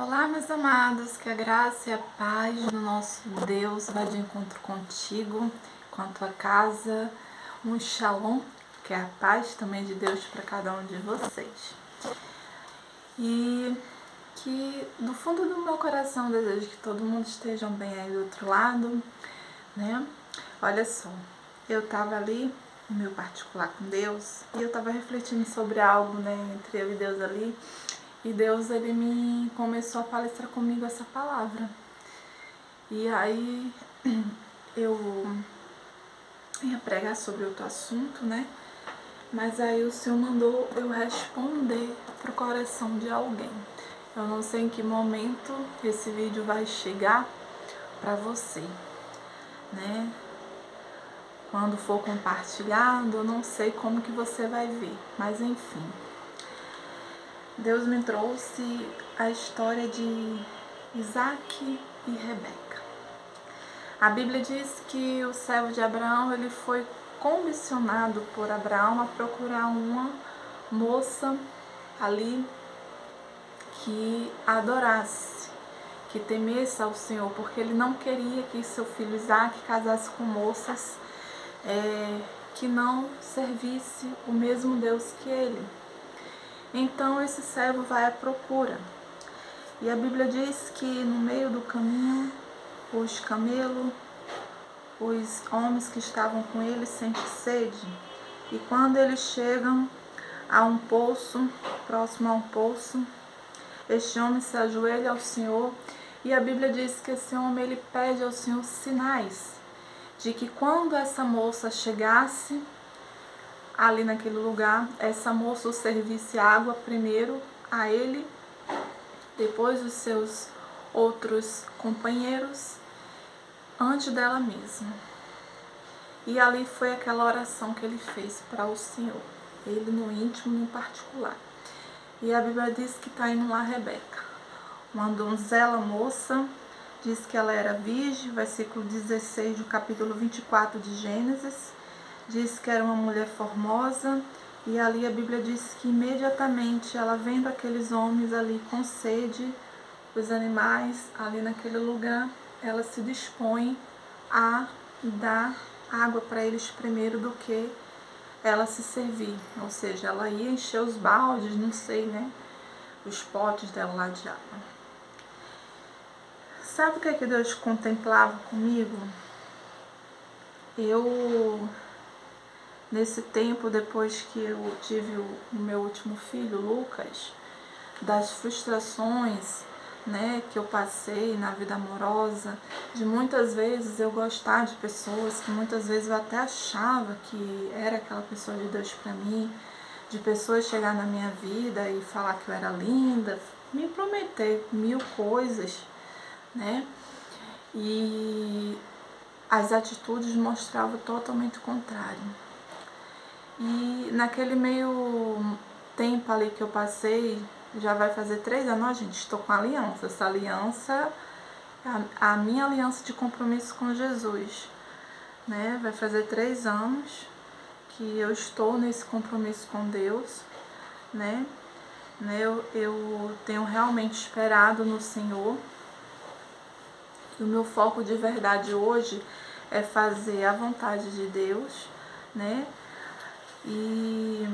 Olá, meus amados, que a graça e a paz do nosso Deus vá de encontro contigo, com a tua casa, um shalom, que é a paz também de Deus para cada um de vocês. E que do fundo do meu coração desejo que todo mundo esteja bem aí do outro lado, né? Olha só, eu estava ali no meu particular com Deus e eu estava refletindo sobre algo, né, entre eu e Deus ali. E Deus, ele me começou a palestrar comigo essa palavra. E aí eu ia pregar sobre outro assunto, né? Mas aí o Senhor mandou eu responder pro coração de alguém. Eu não sei em que momento esse vídeo vai chegar para você, né? Quando for compartilhado, eu não sei como que você vai ver, mas enfim. Deus me trouxe a história de Isaac e Rebeca. A Bíblia diz que o servo de Abraão, ele foi comissionado por Abraão a procurar uma moça ali que adorasse, que temesse ao Senhor, porque ele não queria que seu filho Isaac casasse com moças que não servisse o mesmo Deus que ele. Então esse servo vai à procura. E a Bíblia diz que no meio do caminho, os camelos, os homens que estavam com ele sentem sede. E quando eles chegam a um poço, próximo a um poço, este homem se ajoelha ao Senhor. E a Bíblia diz que esse homem, ele pede ao Senhor sinais de que quando essa moça chegasse ali naquele lugar, essa moça o servisse água primeiro a ele, depois os seus outros companheiros, antes dela mesma. E ali foi aquela oração que ele fez para o Senhor, ele no íntimo, no particular. E a Bíblia diz que está indo lá Rebeca, uma donzela moça, diz que ela era virgem, versículo 16 do capítulo 24 de Gênesis, diz que era uma mulher formosa. E ali a Bíblia diz que imediatamente ela vendo aqueles homens ali com sede, os animais ali naquele lugar, ela se dispõe a dar água para eles primeiro do que ela se servir. Ou seja, ela ia encher os baldes, não sei, né? Os potes dela lá de água. Sabe o que é que Deus contemplava comigo? Eu, nesse tempo, depois que eu tive o meu último filho, Lucas, das frustrações, né, que eu passei na vida amorosa, de muitas vezes eu gostar de pessoas que muitas vezes eu até achava que era aquela pessoa de Deus para mim, de pessoas chegar na minha vida e falar que eu era linda, me prometer mil coisas, né, e as atitudes mostravam totalmente o contrário. E naquele meio tempo ali que eu passei, já vai fazer 3 anos, gente, estou com aliança. Essa aliança é a minha aliança de compromisso com Jesus, né? Vai fazer 3 anos que eu estou nesse compromisso com Deus, né? Eu tenho realmente esperado no Senhor. E o meu foco de verdade hoje é fazer a vontade de Deus, né? E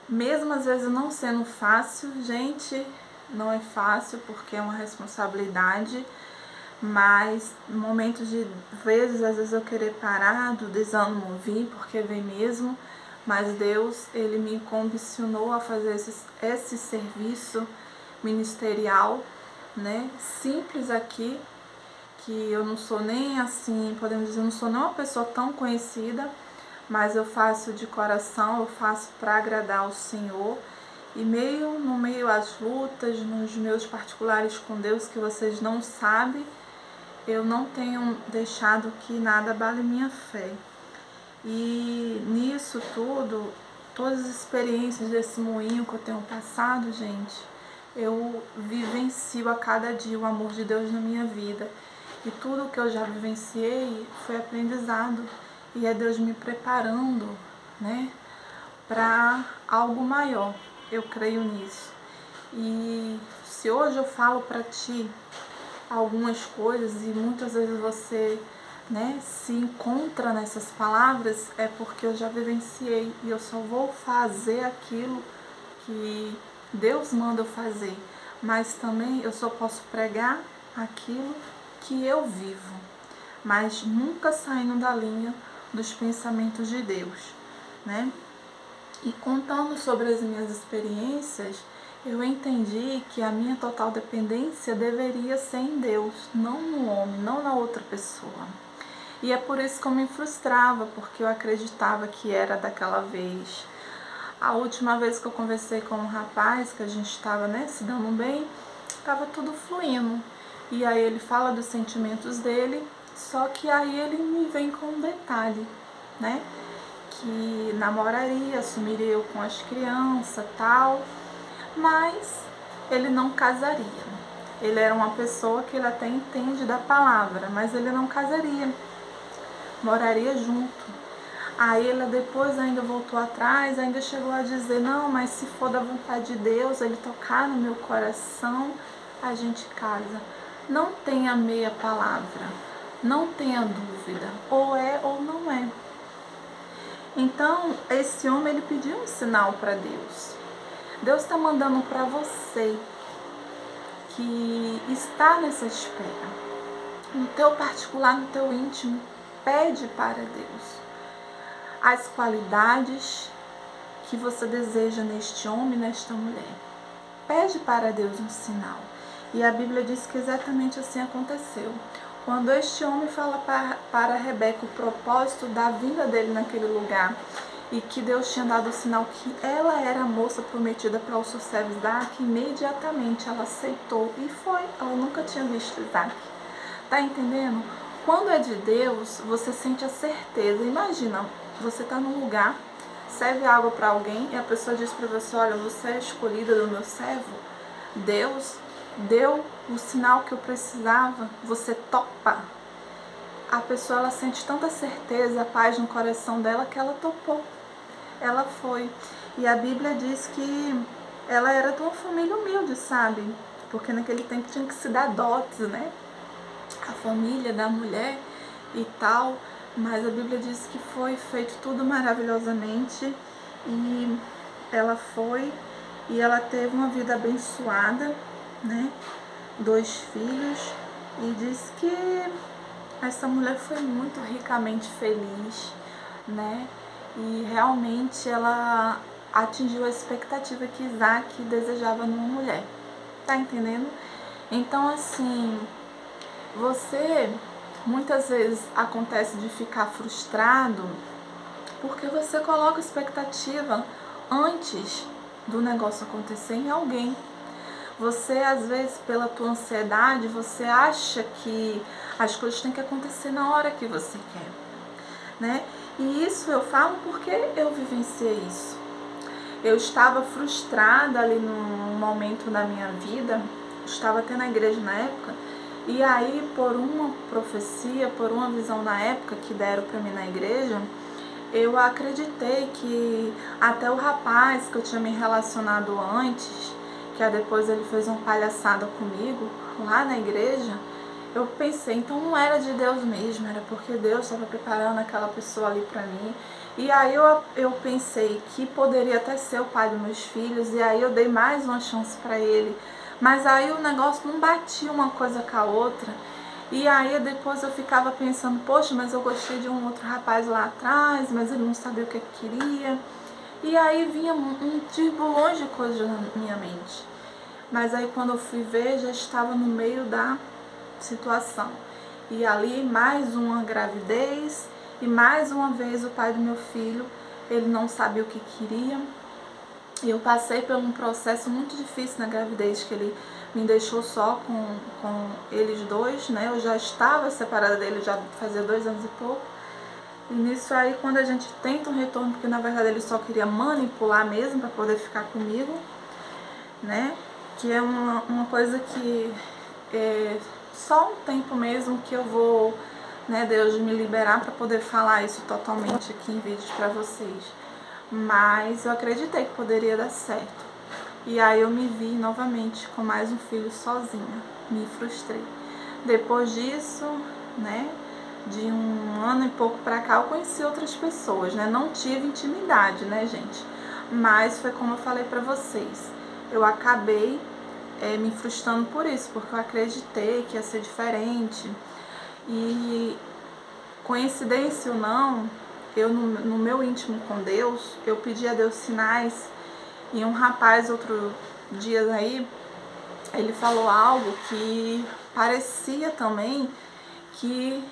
mesmo às vezes não sendo fácil, gente, não é fácil porque é uma responsabilidade, mas momentos de vezes, às vezes eu querer parar, do desânimo vir, porque vem mesmo, mas Deus, ele me comissionou a fazer esse serviço ministerial, né, simples aqui, que eu não sou nem assim, podemos dizer, eu não sou nem uma pessoa tão conhecida, mas eu faço de coração, eu faço para agradar ao Senhor. E no meio às lutas, nos meus particulares com Deus, que vocês não sabem, eu não tenho deixado que nada abale minha fé. E nisso tudo, todas as experiências desse moinho que eu tenho passado, gente, eu vivencio a cada dia o amor de Deus na minha vida. E tudo que eu já vivenciei foi aprendizado. E é Deus me preparando, né, para algo maior. Eu creio nisso. E se hoje eu falo para ti algumas coisas e muitas vezes você, né, se encontra nessas palavras, é porque eu já vivenciei e eu só vou fazer aquilo que Deus manda eu fazer, mas também eu só posso pregar aquilo que eu vivo, mas nunca saindo da linha dos pensamentos de Deus, né? E contando sobre as minhas experiências, eu entendi que a minha total dependência deveria ser em Deus, não no homem, não na outra pessoa. E é por isso que eu me frustrava, porque eu acreditava que era daquela vez. A última vez que eu conversei com um rapaz, que a gente estava, né, se dando bem, estava tudo fluindo. E aí ele fala dos sentimentos dele, só que aí ele me vem com um detalhe, né? Que namoraria, assumiria eu com as crianças, tal, mas ele não casaria. Ele era uma pessoa que ele até entende da palavra, mas ele não casaria, moraria junto. Aí ele depois ainda voltou atrás, ainda chegou a dizer, não, mas se for da vontade de Deus, ele tocar no meu coração, a gente casa. Não tenha meia palavra, não tenha dúvida, ou é ou não é. Então, esse homem, ele pediu um sinal para Deus. Deus está mandando para você que está nessa espera, no teu particular, no teu íntimo, pede para Deus as qualidades que você deseja neste homem, nesta mulher. Pede para Deus um sinal. E a Bíblia diz que exatamente assim aconteceu. Quando este homem fala para Rebeca o propósito da vinda dele naquele lugar e que Deus tinha dado o sinal que ela era a moça prometida para o seu servo Isaac, imediatamente ela aceitou e foi. Ela nunca tinha visto Isaac. Tá entendendo? Quando é de Deus, você sente a certeza. Imagina, você está num lugar, serve água para alguém e a pessoa diz para você, olha, você é escolhida do meu servo. Deus deu o sinal que eu precisava, você topa. A pessoa, ela sente tanta certeza, a paz no coração dela, que ela topou. Ela foi. E a Bíblia diz que ela era de uma família humilde, sabe? Porque naquele tempo tinha que se dar dotes, né? A família da mulher e tal. Mas a Bíblia diz que foi feito tudo maravilhosamente. E ela foi e ela teve uma vida abençoada, né? 2 filhos. E diz que essa mulher foi muito ricamente feliz, né? E realmente ela atingiu a expectativa que Isaac desejava numa mulher. Tá entendendo? Então, assim, você muitas vezes acontece de ficar frustrado porque você coloca expectativa antes do negócio acontecer em alguém. Você, às vezes, pela tua ansiedade, você acha que as coisas têm que acontecer na hora que você quer, né? E isso eu falo porque eu vivenciei isso. Eu estava frustrada ali num momento da minha vida, estava até na igreja na época, e aí por uma profecia, por uma visão na época que deram para mim na igreja, eu acreditei que até o rapaz que eu tinha me relacionado antes, que depois ele fez uma palhaçada comigo lá na igreja, eu pensei, então não era de Deus mesmo, era porque Deus estava preparando aquela pessoa ali para mim. E aí eu pensei que poderia até ser o pai dos meus filhos, e aí eu dei mais uma chance para ele. Mas aí o negócio não batia uma coisa com a outra. E aí depois eu ficava pensando, poxa, mas eu gostei de um outro rapaz lá atrás, mas ele não sabia o que queria. E aí vinha um turbulhão de coisas na minha mente. Mas aí quando eu fui ver, já estava no meio da situação. E ali mais uma gravidez, e mais uma vez o pai do meu filho, ele não sabia o que queria. Eu passei por um processo muito difícil na gravidez, que ele me deixou só com eles dois, né? Eu já estava separada dele, já fazia 2 anos e pouco. E nisso aí, quando a gente tenta um retorno, porque na verdade ele só queria manipular mesmo para poder ficar comigo, né? Que é uma coisa que é só um tempo mesmo que eu vou, né, Deus me liberar para poder falar isso totalmente aqui em vídeos para vocês. Mas eu acreditei que poderia dar certo. E aí eu me vi novamente com mais um filho sozinha, me frustrei. Depois disso, né, de um ano e pouco pra cá, eu conheci outras pessoas, né, não tive intimidade, né, gente, mas foi como eu falei pra vocês, eu acabei me frustrando por isso, porque eu acreditei que ia ser diferente. E coincidência ou não, eu no meu íntimo com Deus, eu pedi a Deus sinais. E um rapaz, outro dia aí, ele falou algo que parecia também que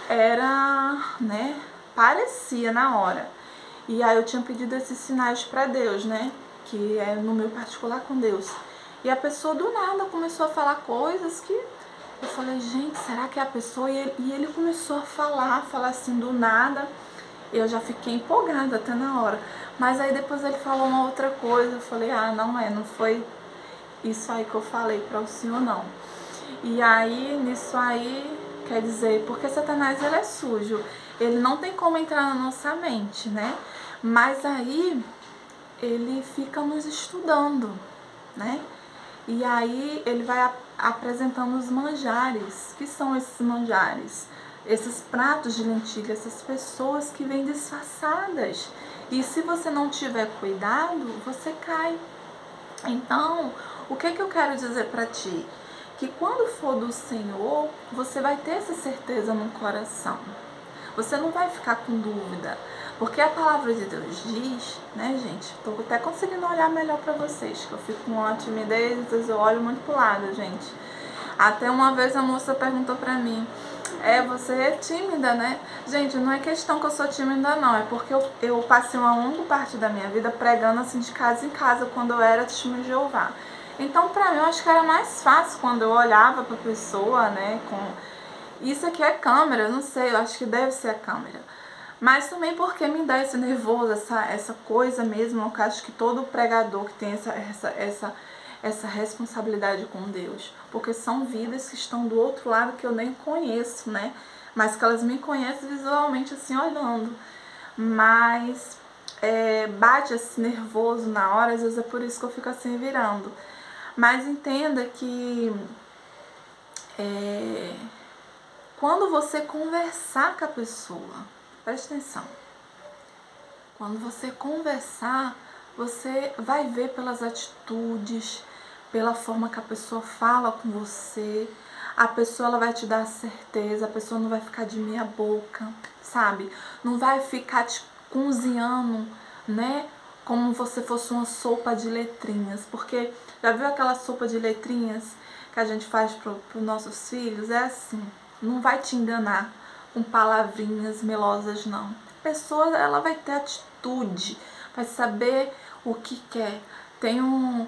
era, né, parecia na hora. E aí eu tinha pedido esses sinais para Deus, né, que é no meu particular com Deus. E a pessoa do nada começou a falar coisas que eu falei, gente, será que é a pessoa? E ele começou a falar assim do nada. Eu já fiquei empolgada até na hora. Mas aí depois ele falou uma outra coisa. Eu falei, não foi isso aí que eu falei para o senhor, não. E aí, nisso aí, quer dizer, porque Satanás ele é sujo. Ele não tem como entrar na nossa mente, né? Mas aí, ele fica nos estudando, né? E aí, ele vai apresentando os manjares. Que são esses manjares? Esses pratos de lentilha, essas pessoas que vêm disfarçadas. E se você não tiver cuidado, você cai. Então, o que eu quero dizer para ti? Que quando for do Senhor, você vai ter essa certeza no coração. Você não vai ficar com dúvida. Porque a palavra de Deus diz, né, gente? Tô até conseguindo olhar melhor para vocês, que eu fico com uma timidez, às vezes eu olho muito pro lado, gente. Até uma vez a moça perguntou pra mim, você é tímida, né? Gente, não é questão que eu sou tímida, não. É porque eu passei uma longa parte da minha vida pregando assim de casa em casa quando eu era testemunha de Jeová. Então, pra mim, eu acho que era mais fácil quando eu olhava pra pessoa, né? Isso aqui é câmera, eu não sei, eu acho que deve ser a câmera. Mas também porque me dá esse nervoso, essa coisa mesmo. Eu acho que todo pregador que tem essa responsabilidade com Deus, porque são vidas que estão do outro lado que eu nem conheço, né? Mas que elas me conhecem visualmente assim, olhando. Mas bate esse nervoso na hora, às vezes é por isso que eu fico assim virando. Mas entenda que quando você conversar com a pessoa, presta atenção, quando você conversar, você vai ver pelas atitudes, pela forma que a pessoa fala com você, a pessoa ela vai te dar certeza, a pessoa não vai ficar de meia boca, sabe? Não vai ficar te cozinhando, né? Como se fosse uma sopa de letrinhas, porque já viu aquela sopa de letrinhas que a gente faz para os nossos filhos? É assim, não vai te enganar com palavrinhas melosas, não. A pessoa ela vai ter atitude, vai saber o que quer. Tem um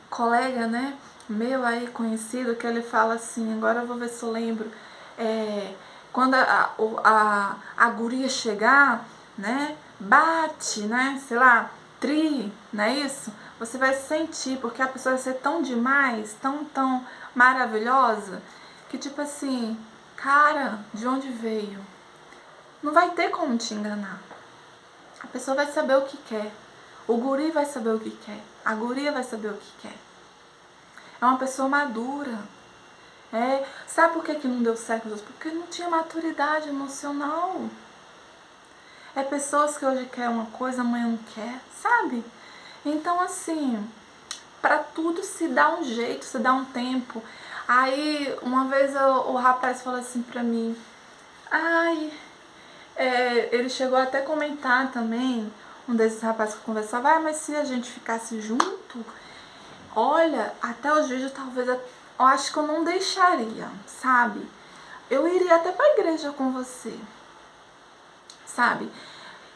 colega, né, meu aí conhecido, que ele fala assim, agora eu vou ver se eu lembro, quando a guria chegar, né, bate, né, sei lá, não é isso? Você vai sentir, porque a pessoa vai ser tão demais, tão maravilhosa, que tipo assim, cara, de onde veio? Não vai ter como te enganar. A pessoa vai saber o que quer. O guri vai saber o que quer. A guria vai saber o que quer. É uma pessoa madura. Sabe por que não deu certo? Porque não tinha maturidade emocional. É pessoas que hoje querem uma coisa, amanhã não quer, sabe? Então, assim, para tudo se dá um jeito, se dá um tempo. Aí, uma vez o rapaz falou assim pra mim, ele chegou até a comentar também, um desses rapazes que eu conversava, mas se a gente ficasse junto, olha, até os vídeos talvez, eu acho que eu não deixaria, sabe? Eu iria até pra igreja com você, sabe?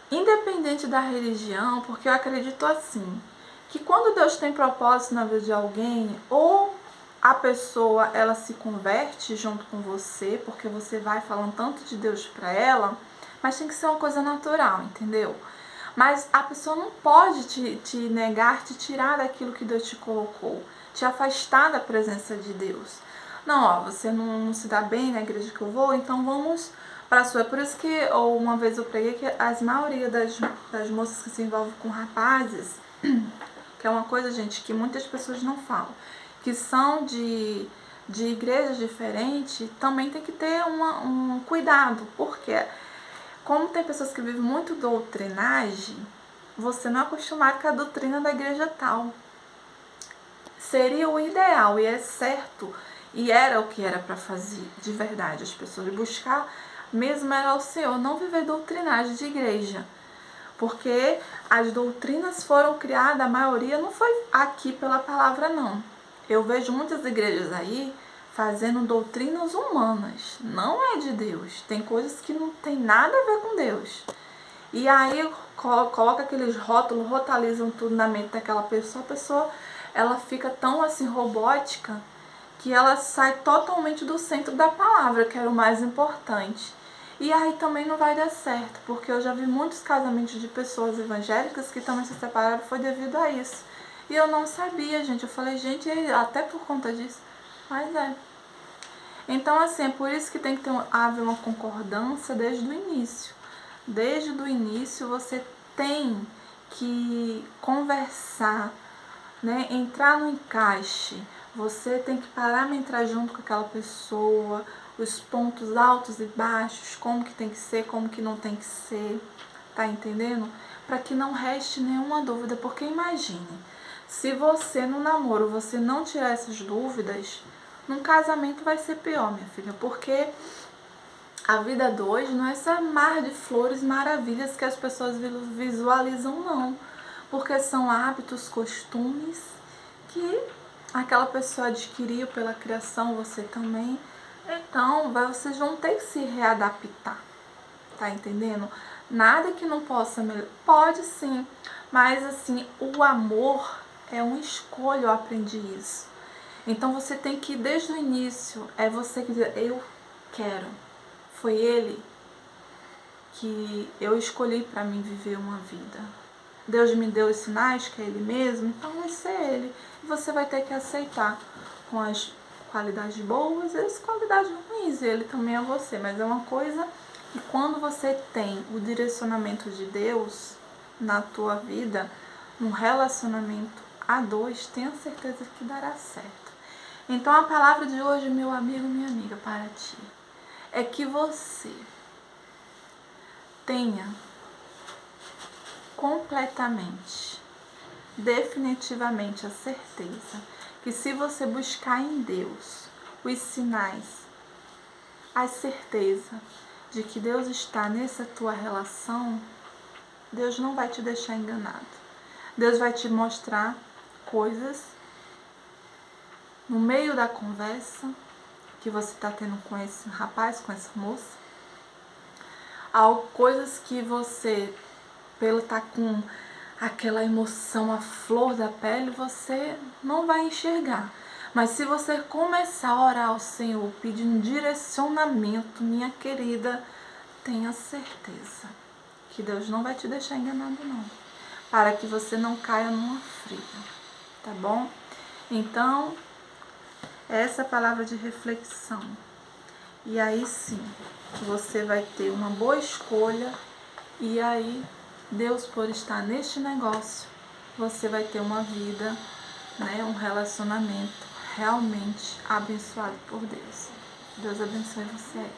Independente da religião, porque eu acredito assim, que quando Deus tem propósito na vida de alguém, ou a pessoa ela se converte junto com você, porque você vai falando tanto de Deus pra ela, mas tem que ser uma coisa natural, entendeu? Mas a pessoa não pode te negar, te tirar daquilo que Deus te colocou, te afastar da presença de Deus. Não, você não se dá bem na igreja que eu vou, então vamos para a sua. É por isso que uma vez eu preguei que a maioria das moças que se envolvem com rapazes, que é uma coisa, gente, que muitas pessoas não falam, que são de igrejas diferentes, também tem que ter um cuidado, porque como tem pessoas que vivem muito doutrinagem, você não é acostumado com a doutrina da igreja tal. Seria o ideal, e é certo, e era o que era para fazer de verdade, as pessoas buscar mesmo era o Senhor, não viver doutrinagem de igreja. Porque as doutrinas foram criadas, a maioria não foi aqui pela palavra, não. Eu vejo muitas igrejas aí fazendo doutrinas humanas, não é de Deus. Tem coisas que não tem nada a ver com Deus. E aí coloca aqueles rótulos, rotalizam tudo na mente daquela pessoa, a pessoa ela fica tão assim robótica que ela sai totalmente do centro da palavra, que era o mais importante. E aí também não vai dar certo, porque eu já vi muitos casamentos de pessoas evangélicas que também se separaram, foi devido a isso. E eu não sabia, gente. Eu falei, gente, até por conta disso. Mas é. Então, assim, é por isso que tem que haver uma concordância desde o início. Desde o início você tem que conversar, né? Entrar no encaixe. Você tem que parar de entrar junto com aquela pessoa, os pontos altos e baixos, como que tem que ser, como que não tem que ser, tá entendendo? Para que não reste nenhuma dúvida, porque imagine, se você no namoro, você não tirar essas dúvidas, num casamento vai ser pior, minha filha, porque a vida de hoje não é essa mar de flores maravilhas que as pessoas visualizam, não, porque são hábitos, costumes que aquela pessoa adquiriu pela criação, você também. Então, vocês vão ter que se readaptar, tá entendendo? Nada que não possa melhorar. Pode sim, mas assim, o amor é uma escolha, eu aprendi isso. Então você tem que, desde o início, é você que diz, eu quero. Foi ele que eu escolhi para mim viver uma vida. Deus me deu os sinais que é ele mesmo, então vai ser ele. E você vai ter que aceitar com as qualidades boas e as qualidades ruins. Ele também é você, mas é uma coisa que quando você tem o direcionamento de Deus na tua vida, um relacionamento a dois, tenha certeza que dará certo. Então a palavra de hoje, meu amigo, minha amiga, para ti, é que você tenha completamente, definitivamente a certeza que se você buscar em Deus os sinais, a certeza de que Deus está nessa tua relação, Deus não vai te deixar enganado. Deus vai te mostrar coisas no meio da conversa que você está tendo com esse rapaz, com essa moça, coisas que você, pelo estar com aquela emoção à flor da pele, você não vai enxergar. Mas se você começar a orar ao Senhor, pedindo direcionamento, minha querida, tenha certeza que Deus não vai te deixar enganado, não. Para que você não caia numa fria, tá bom? Então, essa é a palavra de reflexão. E aí sim, você vai ter uma boa escolha e aí Deus, por estar neste negócio, você vai ter uma vida, né, um relacionamento realmente abençoado por Deus. Deus abençoe você aí.